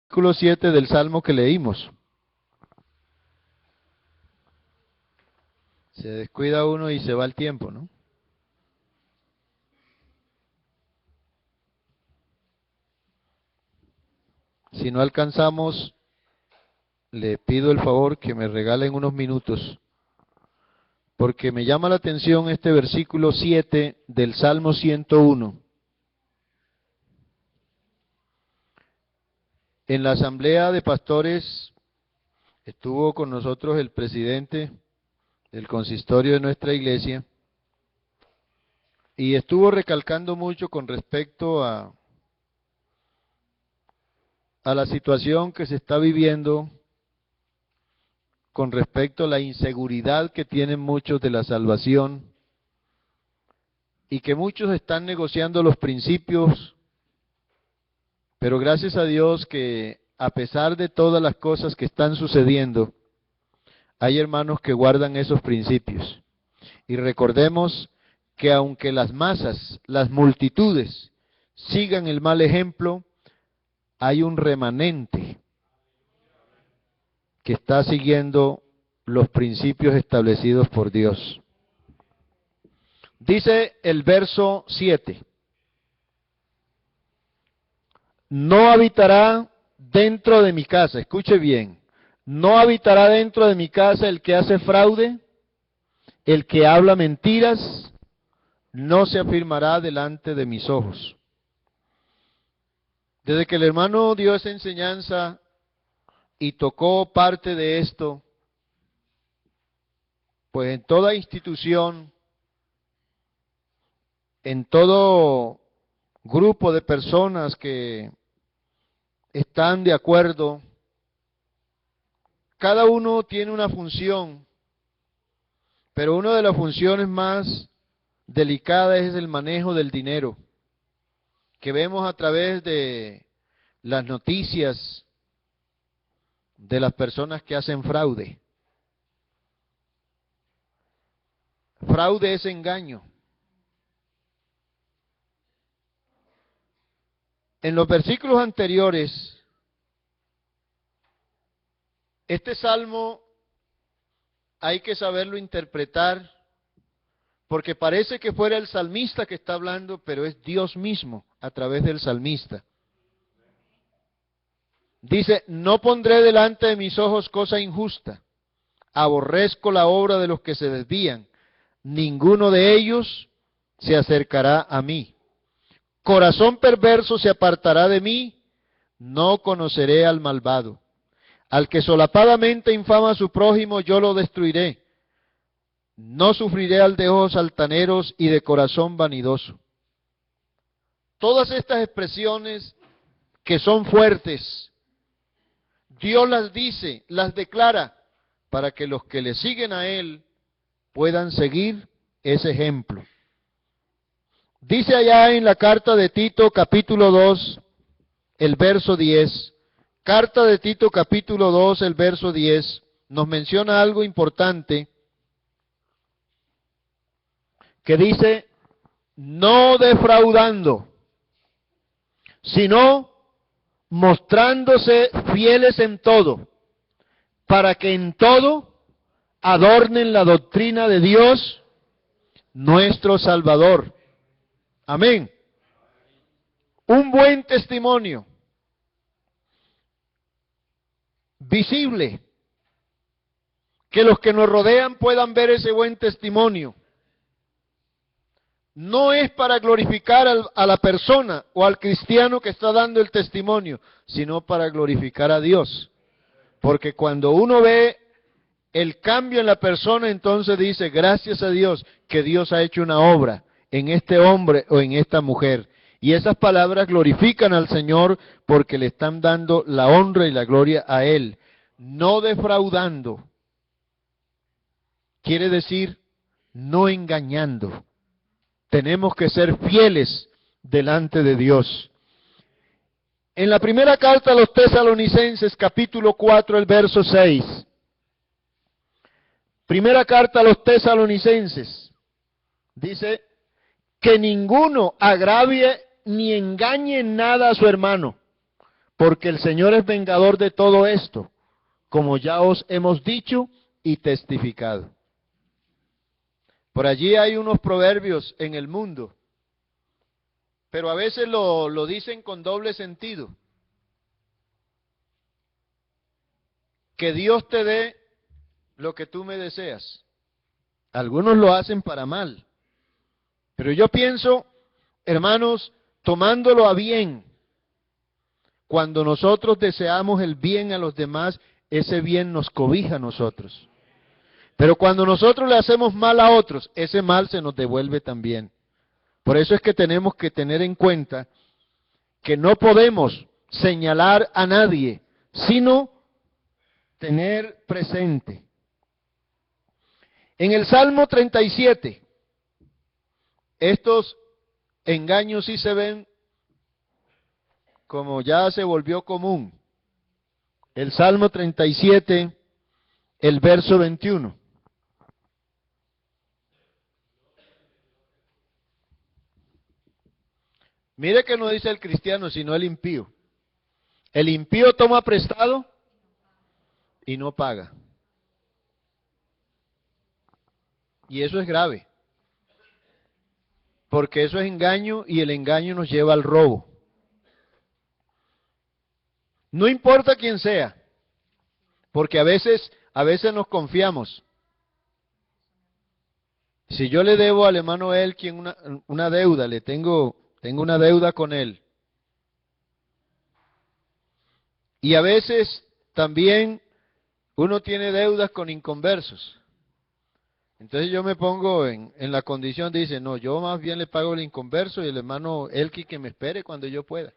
versículo 7 del Salmo que leímos. Se descuida uno y se va el tiempo, ¿no? Si no alcanzamos, le pido el favor que me regalen unos minutos, porque me llama la atención este versículo 7 del Salmo 101. En la asamblea de pastores estuvo con nosotros el presidente del consistorio de nuestra iglesia y estuvo recalcando mucho con respecto a la situación que se está viviendo con respecto a la inseguridad que tienen muchos de la salvación y que muchos están negociando los principios, pero gracias a Dios que a pesar de todas las cosas que están sucediendo, hay hermanos que guardan esos principios. Y recordemos que aunque las masas, las multitudes, sigan el mal ejemplo, hay un remanente que está siguiendo los principios establecidos por Dios. Dice el verso 7, no habitará dentro de mi casa, escuche bien, no habitará dentro de mi casa el que hace fraude, el que habla mentiras, no se afirmará delante de mis ojos. Desde que el hermano dio esa enseñanza y tocó parte de esto, pues en toda institución, en todo grupo de personas que están de acuerdo, cada uno tiene una función, pero una de las funciones más delicadas es el manejo del dinero, que vemos a través de las noticias de las personas que hacen fraude. Fraude es engaño. En los versículos anteriores, este salmo hay que saberlo interpretar, porque parece que fuera el salmista que está hablando, pero es Dios mismo a través del salmista. Dice, no pondré delante de mis ojos cosa injusta, aborrezco la obra de los que se desvían, ninguno de ellos se acercará a mí. Corazón perverso se apartará de mí, no conoceré al malvado. Al que solapadamente infama a su prójimo, yo lo destruiré. No sufriré al de ojos altaneros y de corazón vanidoso. Todas estas expresiones que son fuertes, Dios las dice, las declara, para que los que le siguen a Él puedan seguir ese ejemplo. Dice allá en la carta de Tito, capítulo 2, el verso 10, carta de Tito, capítulo 2, el verso 10, nos menciona algo importante, que dice, no defraudando, sino mostrándose fieles en todo, para que en todo adornen la doctrina de Dios, nuestro Salvador. Amén. Un buen testimonio, visible, que los que nos rodean puedan ver ese buen testimonio. No es para glorificar a la persona o al cristiano que está dando el testimonio, sino para glorificar a Dios. Porque cuando uno ve el cambio en la persona, entonces dice, gracias a Dios, que Dios ha hecho una obra en este hombre o en esta mujer. Y esas palabras glorifican al Señor porque le están dando la honra y la gloria a Él. No defraudando, quiere decir no engañando. Tenemos que ser fieles delante de Dios. En la primera carta a los Tesalonicenses, capítulo 4, el verso 6. Primera carta a los Tesalonicenses. Dice, que ninguno agravie ni engañe en nada a su hermano, porque el Señor es vengador de todo esto, como ya os hemos dicho y testificado. Por allí hay unos proverbios en el mundo, pero a veces lo dicen con doble sentido. Que Dios te dé lo que tú me deseas. Algunos lo hacen para mal, pero yo pienso, hermanos, tomándolo a bien, cuando nosotros deseamos el bien a los demás, ese bien nos cobija a nosotros. Pero cuando nosotros le hacemos mal a otros, ese mal se nos devuelve también. Por eso es que tenemos que tener en cuenta que no podemos señalar a nadie, sino tener presente. En el Salmo 37, estos engaños sí se ven como ya se volvió común. El Salmo 37, el verso 21. Mire que no dice el cristiano, sino el impío. El impío toma prestado y no paga. Y eso es grave. Porque eso es engaño y el engaño nos lleva al robo. No importa quién sea, porque a veces nos confiamos. Si yo le debo al hermano Elkin una deuda, tengo una deuda con él. Y a veces también uno tiene deudas con inconversos. Entonces yo me pongo en la condición, dice, no, yo más bien le pago el inconverso y el hermano Elkin que me espere cuando yo pueda.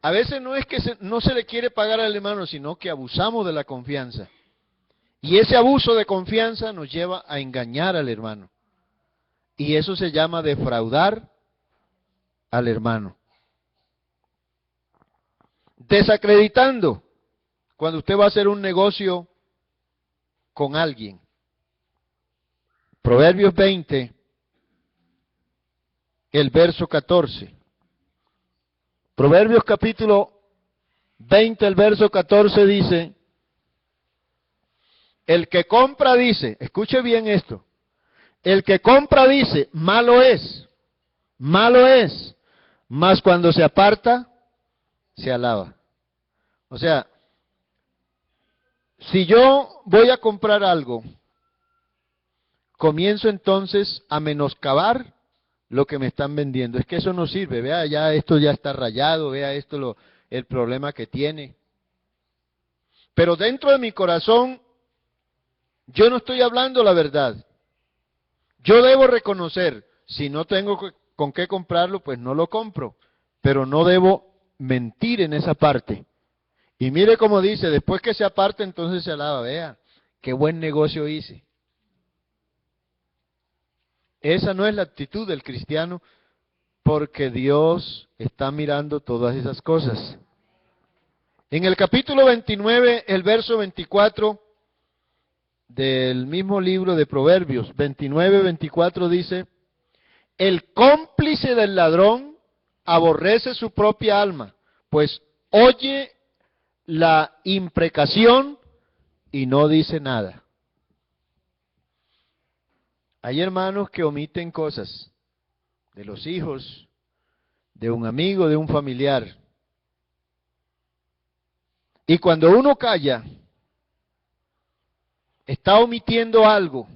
A veces no es que no se le quiere pagar al hermano, sino que abusamos de la confianza. Y ese abuso de confianza nos lleva a engañar al hermano. Y eso se llama defraudar al hermano. Desacreditando, cuando usted va a hacer un negocio con alguien. Proverbios 20, el verso 14. Proverbios capítulo 20, el verso 14 dice, el que compra dice, escuche bien esto, el que compra dice, malo es, mas cuando se aparta, se alaba. O sea, si yo voy a comprar algo, comienzo entonces a menoscabar lo que me están vendiendo. Es que eso no sirve, vea, ya esto ya está rayado, vea esto el problema que tiene. Pero dentro de mi corazón, yo no estoy hablando la verdad. Yo debo reconocer, si no tengo con qué comprarlo, pues no lo compro. Pero no debo mentir en esa parte. Y mire cómo dice, después que se aparte, entonces se alaba. Vea, qué buen negocio hice. Esa no es la actitud del cristiano, porque Dios está mirando todas esas cosas. En el capítulo 29, el verso 24 del mismo libro de Proverbios, 29-24 dice, el cómplice del ladrón aborrece su propia alma, pues oye la imprecación y no dice nada. Hay hermanos que omiten cosas de los hijos, de un amigo, de un familiar. Y cuando uno calla, está omitiendo algo.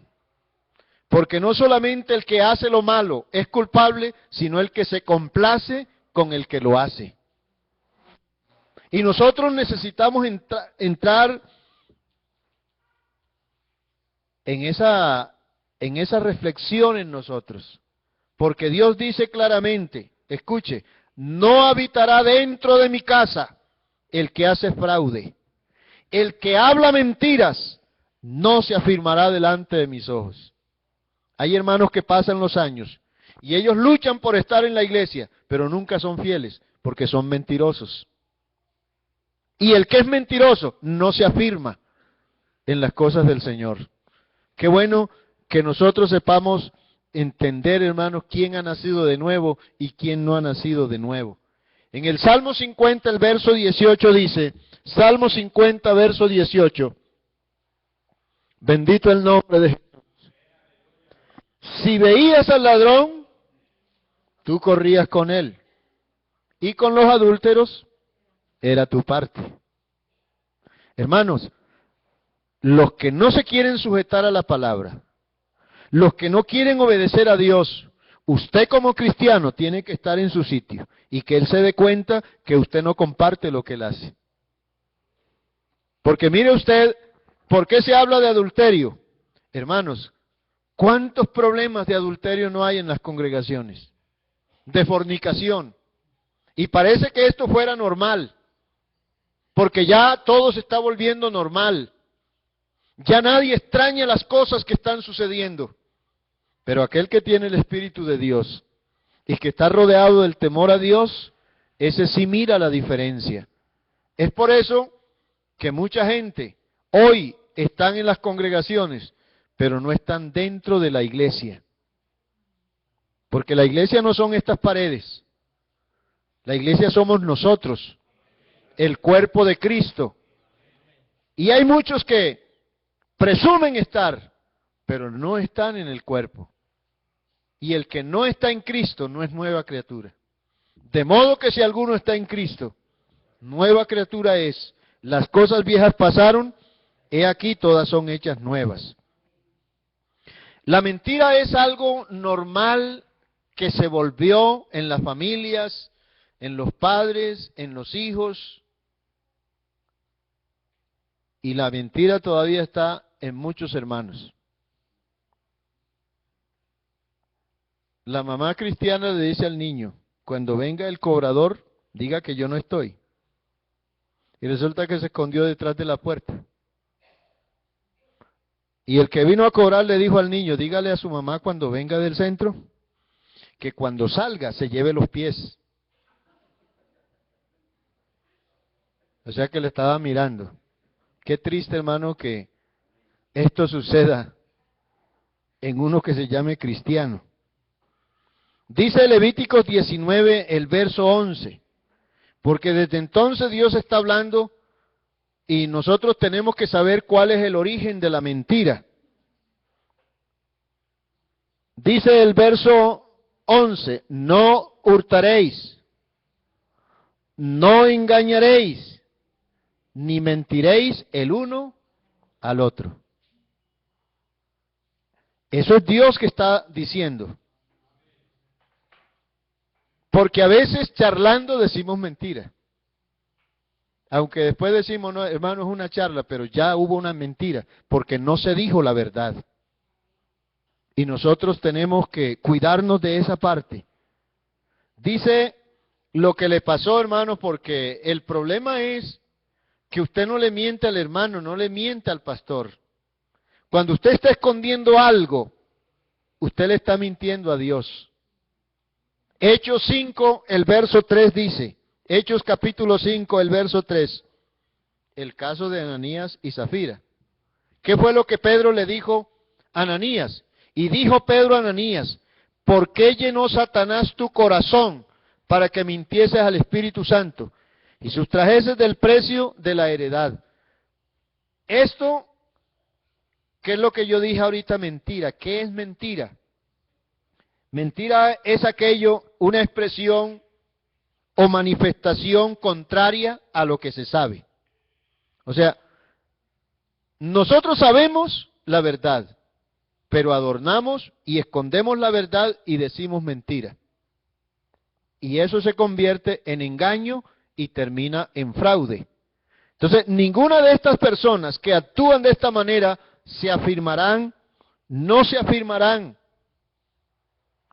Porque no solamente el que hace lo malo es culpable, sino el que se complace con el que lo hace. Y nosotros necesitamos entrar en esa reflexión en nosotros. Porque Dios dice claramente, escuche, no habitará dentro de mi casa el que hace fraude. El que habla mentiras no se afirmará delante de mis ojos. Hay hermanos que pasan los años y ellos luchan por estar en la iglesia, pero nunca son fieles porque son mentirosos. Y el que es mentiroso no se afirma en las cosas del Señor. Qué bueno que nosotros sepamos entender, hermanos, quién ha nacido de nuevo y quién no ha nacido de nuevo. En el Salmo 50, el verso 18 dice, Salmo 50, verso 18, bendito el nombre de Jesús. Si veías al ladrón, tú corrías con él, y con los adúlteros era tu parte. Hermanos, los que no se quieren sujetar a la palabra, los que no quieren obedecer a Dios, usted como cristiano tiene que estar en su sitio y que Él se dé cuenta que usted no comparte lo que Él hace. Porque mire usted, ¿por qué se habla de adulterio? Hermanos, ¿cuántos problemas de adulterio no hay en las congregaciones? De fornicación. Y parece que esto fuera normal, porque ya todo se está volviendo normal. Ya nadie extraña las cosas que están sucediendo. Pero aquel que tiene el Espíritu de Dios y que está rodeado del temor a Dios, ese sí mira la diferencia. Es por eso que mucha gente hoy están en las congregaciones, pero no están dentro de la iglesia. Porque la iglesia no son estas paredes. La iglesia somos nosotros, el cuerpo de Cristo. Y hay muchos que presumen estar, pero no están en el cuerpo. Y el que no está en Cristo no es nueva criatura. De modo que si alguno está en Cristo, nueva criatura es. Las cosas viejas pasaron, he aquí todas son hechas nuevas. La mentira es algo normal que se volvió en las familias, en los padres, en los hijos. Y la mentira todavía está en muchos hermanos. La mamá cristiana le dice al niño, cuando venga el cobrador, diga que yo no estoy. Y resulta que se escondió detrás de la puerta. Y el que vino a cobrar le dijo al niño, dígale a su mamá cuando venga del centro, que cuando salga se lleve los pies. O sea que le estaba mirando. Qué triste, hermano, que esto suceda en uno que se llame cristiano. Dice Levíticos 19, el verso 11, porque desde entonces Dios está hablando y nosotros tenemos que saber cuál es el origen de la mentira. Dice el verso 11, no hurtaréis, no engañaréis, ni mentiréis el uno al otro. Eso es Dios que está diciendo. Porque a veces charlando decimos mentira. Aunque después decimos, no, hermano, es una charla, pero ya hubo una mentira, porque no se dijo la verdad. Y nosotros tenemos que cuidarnos de esa parte. Dice lo que le pasó, hermano, porque el problema es que usted no le miente al hermano, no le miente al pastor. Cuando usted está escondiendo algo, usted le está mintiendo a Dios. Hechos 5, el verso 3 dice, Hechos capítulo 5, el verso 3, el caso de Ananías y Zafira. ¿Qué fue lo que Pedro le dijo a Ananías? Y dijo Pedro a Ananías, ¿por qué llenó Satanás tu corazón para que mintieses al Espíritu Santo y sustrajeses del precio de la heredad? Esto, ¿qué es lo que yo dije ahorita? Mentira. ¿Qué es mentira? Mentira es aquello, una expresión o manifestación contraria a lo que se sabe. O sea, nosotros sabemos la verdad, pero adornamos y escondemos la verdad y decimos mentira. Y eso se convierte en engaño y termina en fraude. Entonces, ninguna de estas personas que actúan de esta manera se afirmarán, no se afirmarán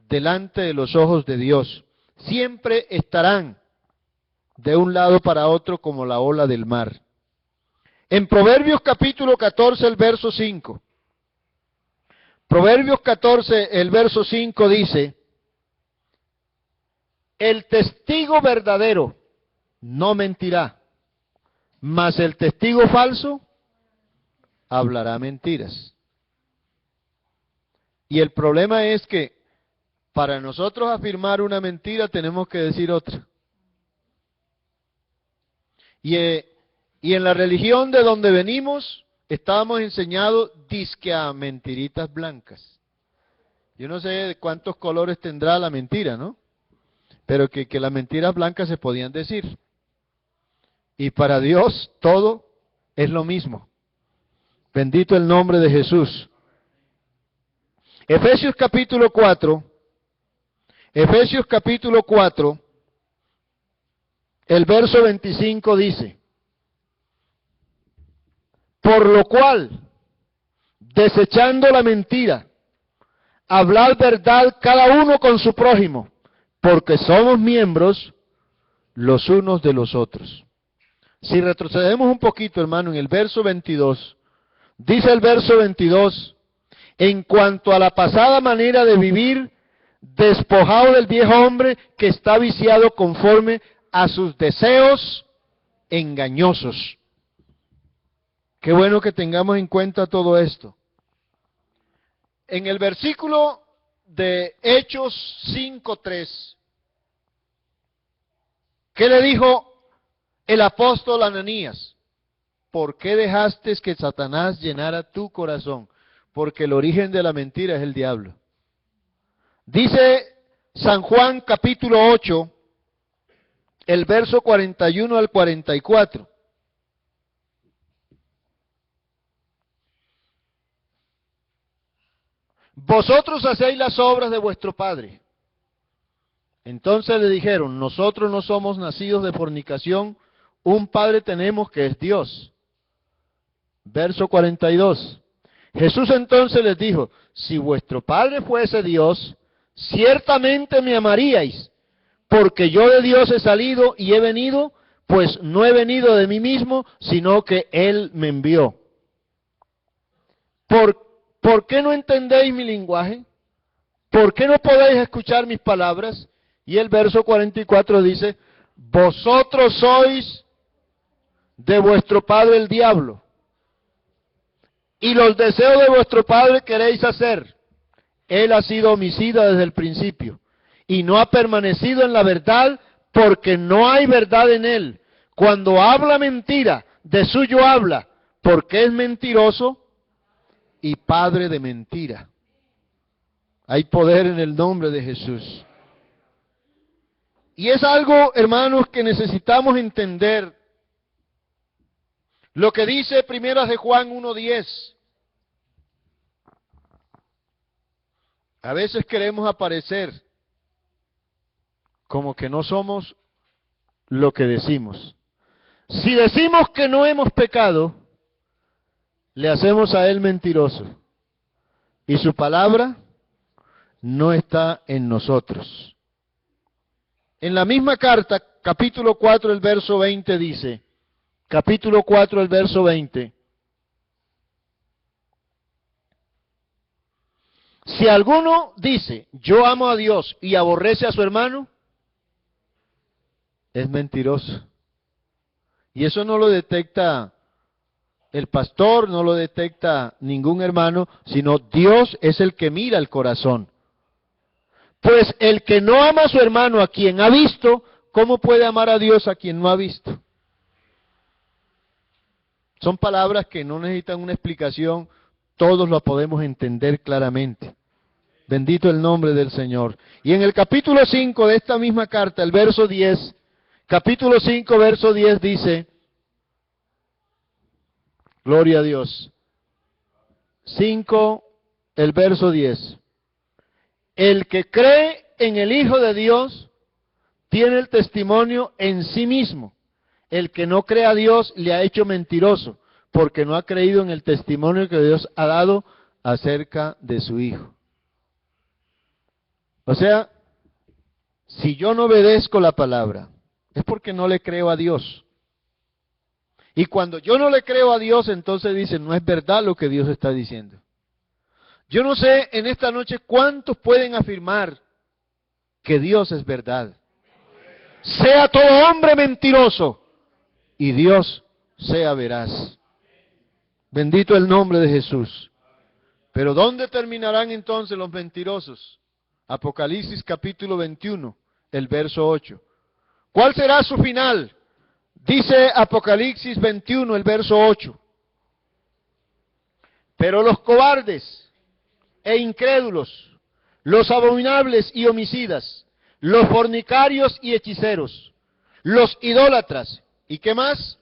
delante de los ojos de Dios. Siempre estarán de un lado para otro como la ola del mar. En Proverbios capítulo 14, el verso 5. Proverbios 14, el verso 5 dice, el testigo verdadero no mentirá, mas el testigo falso hablará mentiras. Y el problema es que para nosotros afirmar una mentira tenemos que decir otra. Y en la religión de donde venimos, estábamos enseñados dizque a mentiritas blancas. Yo no sé de cuántos colores tendrá la mentira, ¿no? Pero que las mentiras blancas se podían decir. Y para Dios todo es lo mismo. Bendito el nombre de Jesús. Efesios capítulo 4, el verso 25 dice: por lo cual, desechando la mentira, hablad verdad cada uno con su prójimo, porque somos miembros los unos de los otros. Si retrocedemos un poquito, hermano, en el verso 22, dice el verso 22, en cuanto a la pasada manera de vivir, despojado del viejo hombre que está viciado conforme a sus deseos engañosos. Qué bueno que tengamos en cuenta todo esto. En el versículo de Hechos 5:3, ¿qué le dijo el apóstol Ananías? ¿Por qué dejaste que Satanás llenara tu corazón? Porque el origen de la mentira es el diablo. Dice San Juan capítulo 8, el verso 41 al 44. Vosotros hacéis las obras de vuestro padre. Entonces le dijeron: nosotros no somos nacidos de fornicación, un padre tenemos que es Dios. Verso 42. Jesús entonces les dijo: si vuestro padre fuese Dios, ciertamente me amaríais, porque yo de Dios he salido y he venido, pues no he venido de mí mismo, sino que Él me envió. ¿Por qué no entendéis mi lenguaje? ¿Por qué no podéis escuchar mis palabras? Y el verso 44 dice: vosotros sois de vuestro padre el diablo, y los deseos de vuestro padre queréis hacer. Él ha sido homicida desde el principio, y no ha permanecido en la verdad, porque no hay verdad en él. Cuando habla mentira, de suyo habla, porque es mentiroso y padre de mentira. Hay poder en el nombre de Jesús. Y es algo, hermanos, que necesitamos entender. Lo que dice Primeras de Juan 1:10. A veces queremos aparecer como que no somos lo que decimos. Si decimos que no hemos pecado, le hacemos a Él mentiroso, y su palabra no está en nosotros. En la misma carta, capítulo 4, el verso 20 dice, capítulo 4, el verso 20, si alguno dice, yo amo a Dios, y aborrece a su hermano, es mentiroso. Y eso no lo detecta el pastor, no lo detecta ningún hermano, sino Dios es el que mira el corazón. Pues el que no ama a su hermano a quien ha visto, ¿cómo puede amar a Dios a quien no ha visto? Son palabras que no necesitan una explicación, todos lo podemos entender claramente. Bendito el nombre del Señor. Y en el capítulo 5 de esta misma carta, el verso 10, capítulo 5, verso 10 dice, gloria a Dios. 5, el verso 10. El que cree en el Hijo de Dios tiene el testimonio en sí mismo. El que no cree a Dios le ha hecho mentiroso, porque no ha creído en el testimonio que Dios ha dado acerca de su Hijo. O sea, si yo no obedezco la palabra, es porque no le creo a Dios. Y cuando yo no le creo a Dios, entonces dicen, no es verdad lo que Dios está diciendo. Yo no sé en esta noche cuántos pueden afirmar que Dios es verdad. Sea todo hombre mentiroso y Dios sea veraz. Bendito el nombre de Jesús. Pero ¿dónde terminarán entonces los mentirosos? Apocalipsis capítulo 21, el verso 8. ¿Cuál será su final? Dice Apocalipsis 21, el verso 8. Pero los cobardes e incrédulos, los abominables y homicidas, los fornicarios y hechiceros, los idólatras, ¿y qué más?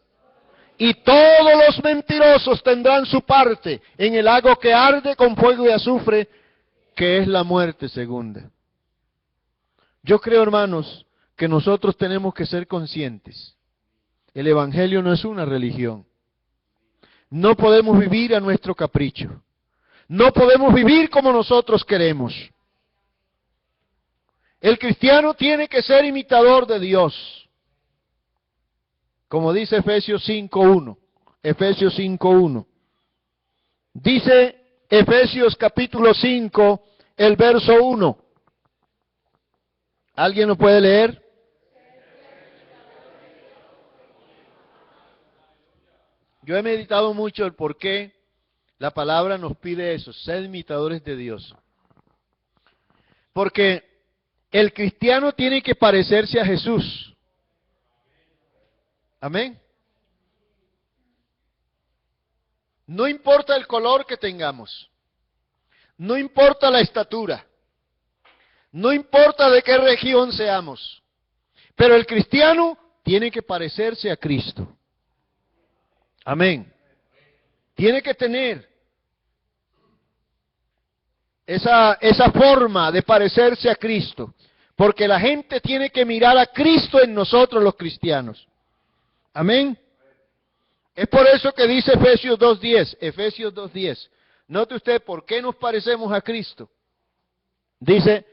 Y todos los mentirosos tendrán su parte en el lago que arde con fuego y azufre, que es la muerte segunda. Yo creo, hermanos, que nosotros tenemos que ser conscientes. El Evangelio no es una religión. No podemos vivir a nuestro capricho. No podemos vivir como nosotros queremos. El cristiano tiene que ser imitador de Dios. Como dice Efesios 5.1. Efesios 5.1. Dice Efesios capítulo 5, el verso 1. ¿Alguien lo puede leer? Yo he meditado mucho el por qué la palabra nos pide eso, ser imitadores de Dios. Porque el cristiano tiene que parecerse a Jesús. Amén. No importa el color que tengamos, no importa la estatura, no importa de qué región seamos, pero el cristiano tiene que parecerse a Cristo. Amén. Tiene que tener esa forma de parecerse a Cristo, porque la gente tiene que mirar a Cristo en nosotros los cristianos. Amén. Es por eso que dice Efesios 2.10, Efesios 2.10. Note usted por qué nos parecemos a Cristo. Dice,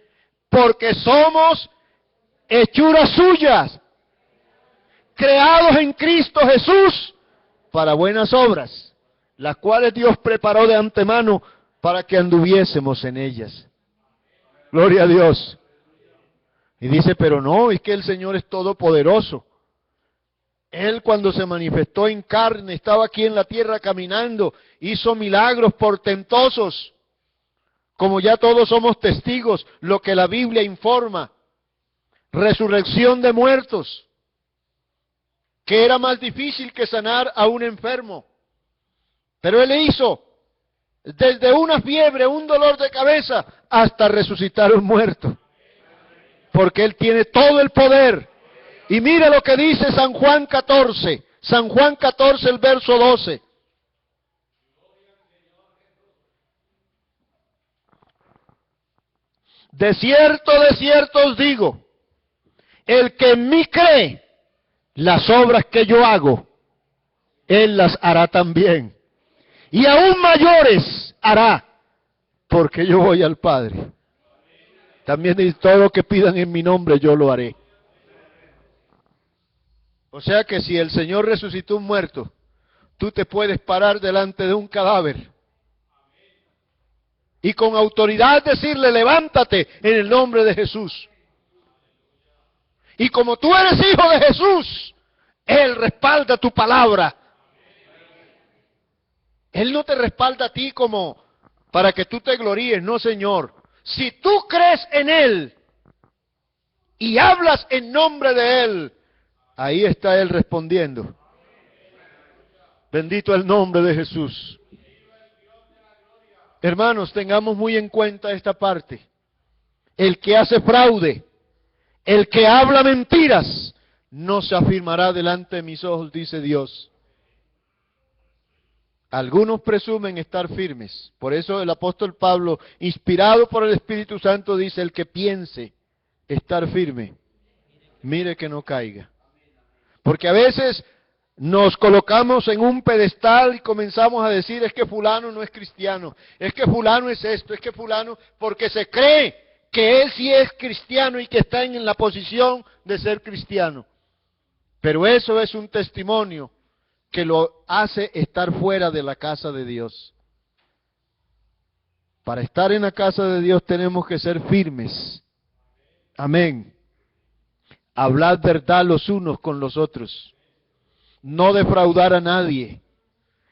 porque somos hechuras suyas, creados en Cristo Jesús para buenas obras, las cuales Dios preparó de antemano para que anduviésemos en ellas. Gloria a Dios. Y dice, pero no, es que el Señor es todopoderoso. Él cuando se manifestó en carne, estaba aquí en la tierra caminando, hizo milagros portentosos, como ya todos somos testigos, lo que la Biblia informa. Resurrección de muertos, que era más difícil que sanar a un enfermo. Pero Él hizo desde una fiebre, un dolor de cabeza, hasta resucitar a un muerto. Porque Él tiene todo el poder. Y mira lo que dice San Juan 14. San Juan 14, el verso 12. De cierto os digo, el que en mí cree, las obras que yo hago, Él las hará también. Y aún mayores hará, porque yo voy al Padre. También dice, todo lo que pidan en mi nombre, yo lo haré. O sea que si el Señor resucitó un muerto, tú te puedes parar delante de un cadáver y con autoridad decirle, levántate en el nombre de Jesús. Y como tú eres hijo de Jesús, Él respalda tu palabra. Él no te respalda a ti como para que tú te gloríes, no, Señor. Si tú crees en Él y hablas en nombre de Él, ahí está Él respondiendo. Bendito el nombre de Jesús. Hermanos, tengamos muy en cuenta esta parte. El que hace fraude, el que habla mentiras, no se afirmará delante de mis ojos, dice Dios. Algunos presumen estar firmes. Por eso el apóstol Pablo, inspirado por el Espíritu Santo, dice, el que piense estar firme, mire que no caiga. Porque a veces nos colocamos en un pedestal y comenzamos a decir, es que fulano no es cristiano, es que fulano es esto, es que fulano, porque se cree que él sí es cristiano y que está en la posición de ser cristiano. Pero eso es un testimonio que lo hace estar fuera de la casa de Dios. Para estar en la casa de Dios tenemos que ser firmes. Amén. Hablar verdad los unos con los otros. No defraudar a nadie,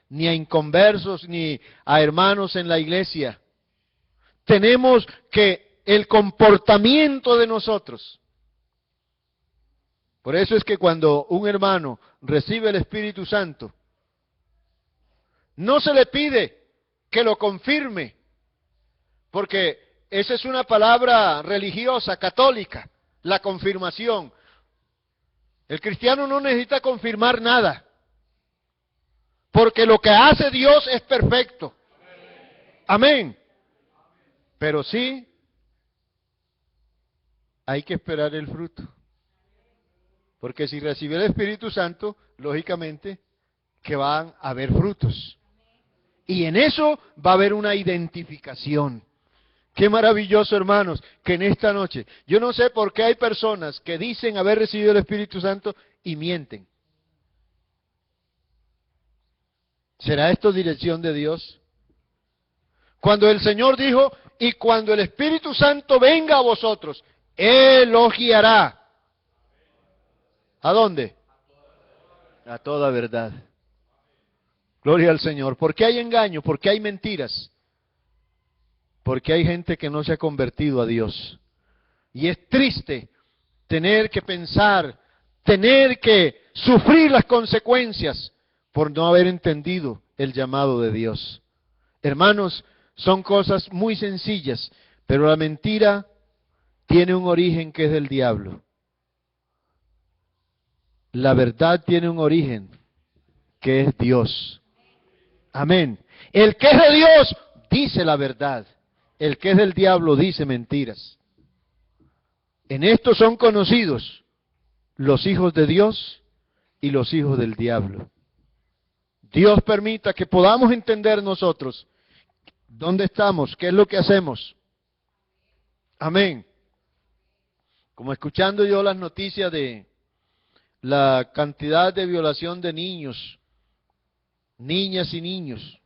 ni a inconversos, ni a hermanos en la iglesia. Tenemos que el comportamiento de nosotros Por eso es que cuando un hermano recibe el Espíritu Santo, no se le pide que lo confirme, porque esa es una palabra religiosa, católica, la confirmación. El cristiano no necesita confirmar nada, porque lo que hace Dios es perfecto. Amén. Pero sí, hay que esperar el fruto. Porque si recibe el Espíritu Santo, lógicamente que van a haber frutos. Y en eso va a haber una identificación. Qué maravilloso, hermanos, que en esta noche, yo no sé por qué hay personas que dicen haber recibido el Espíritu Santo y mienten. ¿Será esto dirección de Dios? Cuando el Señor dijo, y cuando el Espíritu Santo venga a vosotros, Él os guiará. ¿A dónde? A toda verdad. Gloria al Señor. ¿Por qué hay engaño? ¿Por qué hay mentiras? Porque hay gente que no se ha convertido a Dios. Y es triste tener que pensar, tener que sufrir las consecuencias por no haber entendido el llamado de Dios. Hermanos, son cosas muy sencillas, pero la mentira tiene un origen que es del diablo. La verdad tiene un origen que es Dios. Amén. El que es de Dios dice la verdad. El que es del diablo dice mentiras. En esto son conocidos los hijos de Dios y los hijos del diablo. Dios permita que podamos entender nosotros dónde estamos, qué es lo que hacemos. Amén. Como escuchando yo las noticias de la cantidad de violación de niños, niñas y niños.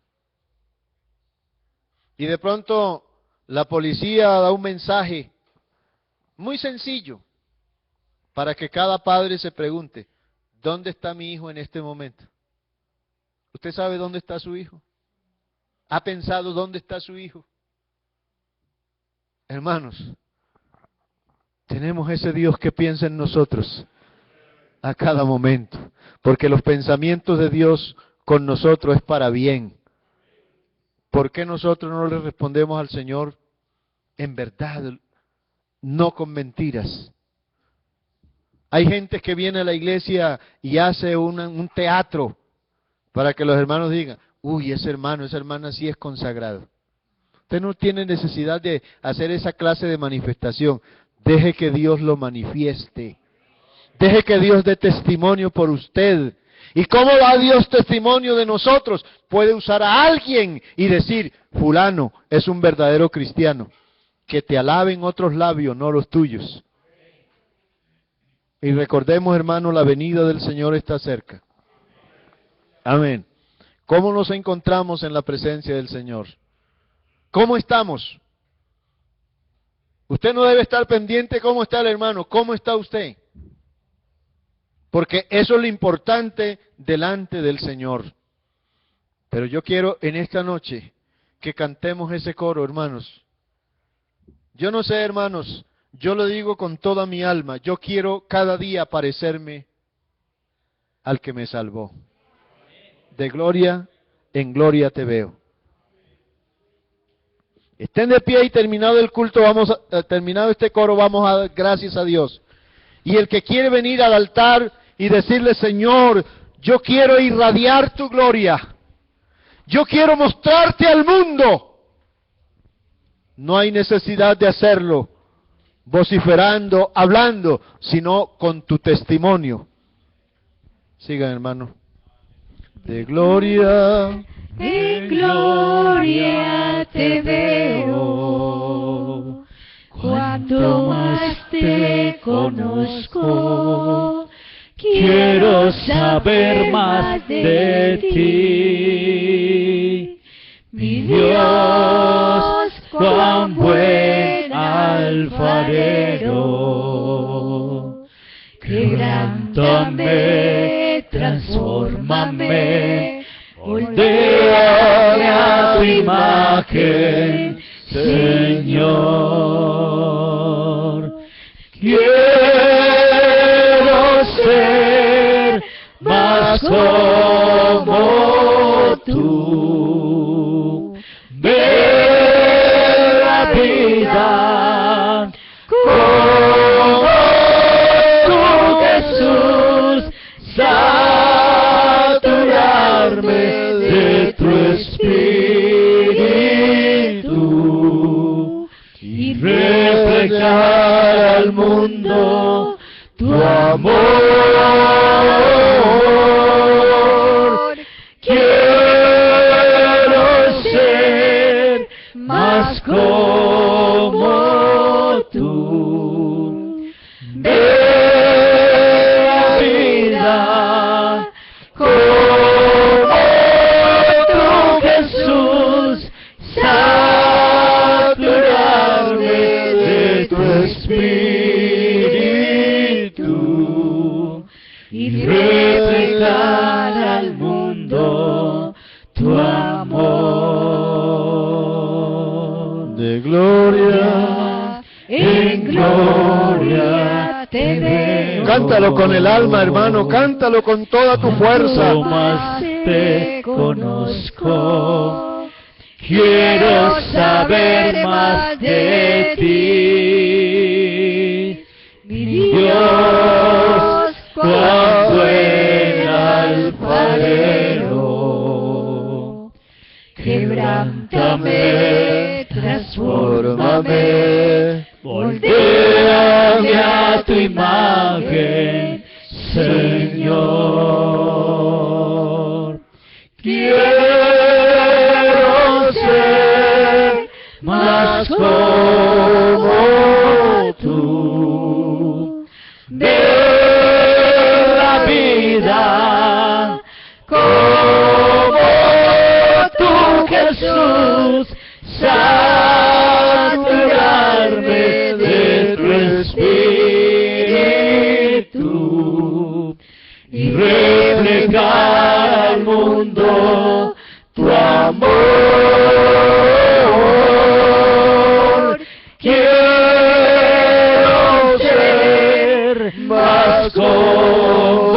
Y de pronto la policía da un mensaje muy sencillo para que cada padre se pregunte, ¿dónde está mi hijo en este momento? ¿Usted sabe dónde está su hijo? ¿Ha pensado dónde está su hijo? Hermanos, tenemos ese Dios que piensa en nosotros a cada momento, porque los pensamientos de Dios con nosotros es para bien. ¿Por qué nosotros no le respondemos al Señor en verdad, no con mentiras? Hay gente que viene a la iglesia y hace un teatro para que los hermanos digan, uy, ese hermano, esa hermana sí es consagrado. Usted no tiene necesidad de hacer esa clase de manifestación. Deje que Dios lo manifieste. Deje que Dios dé testimonio por usted. ¿Y cómo da Dios testimonio de nosotros? Puede usar a alguien y decir, fulano es un verdadero cristiano. Que te alaben otros labios, no los tuyos. Y recordemos, hermano, la venida del Señor está cerca. Amén. ¿Cómo nos encontramos en la presencia del Señor? ¿Cómo estamos? Usted no debe estar pendiente cómo está el hermano, ¿cómo está usted? Porque eso es lo importante delante del Señor. Pero yo quiero en esta noche que cantemos ese coro, hermanos. Yo no sé, hermanos, yo lo digo con toda mi alma, yo quiero cada día parecerme al que me salvó. De gloria en gloria te veo. Estén de pie y terminado el culto, terminado este coro, vamos a dar gracias a Dios. Y el que quiere venir al altar y decirle, Señor, yo quiero irradiar tu gloria. Yo quiero mostrarte al mundo. No hay necesidad de hacerlo vociferando, hablando, sino con tu testimonio. Sigan, hermano. De gloria te veo. Cuanto más te conozco, quiero saber más de ti. Mi Dios, cuán buen alfarero, quebrántame, transfórmame, moldéame a tu imagen, Señor. Quiero más como tú. Ver la vida como tú, Jesús, saturarme de tu espíritu y reflejar al mundo tu amor. Quiero ser más como tú. Ver la vida como tú, Jesús, saturarme de tu espíritu y reflejar al mundo tu amor. De gloria en gloria te veo. Cántalo con el alma, hermano, cántalo con toda tu fuerza. Cuanto más te conozco, quiero saber más de ti. Mi Dios, cuán buen alfarero. Quebrántame, transfórmame, moldéame a tu imagen, Señor. Quiero ser más como tú. Ver la vida como tú, Jesús, saturarme de tu espíritu y reflejar al mundo tu amor. Quiero ser más como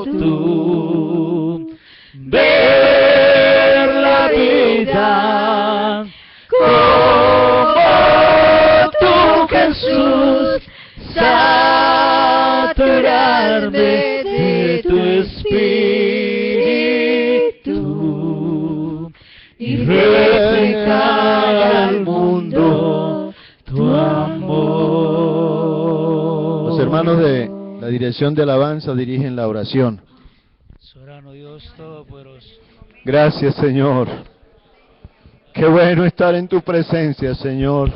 tú. Ver la vida como tú, Jesús, saturarme de tu espíritu y reflejar al mundo tu amor. Los hermanos de la dirección de alabanza dirigen la oración. Soberano Dios Todopoderoso. Gracias, Señor. Qué bueno estar en tu presencia, Señor.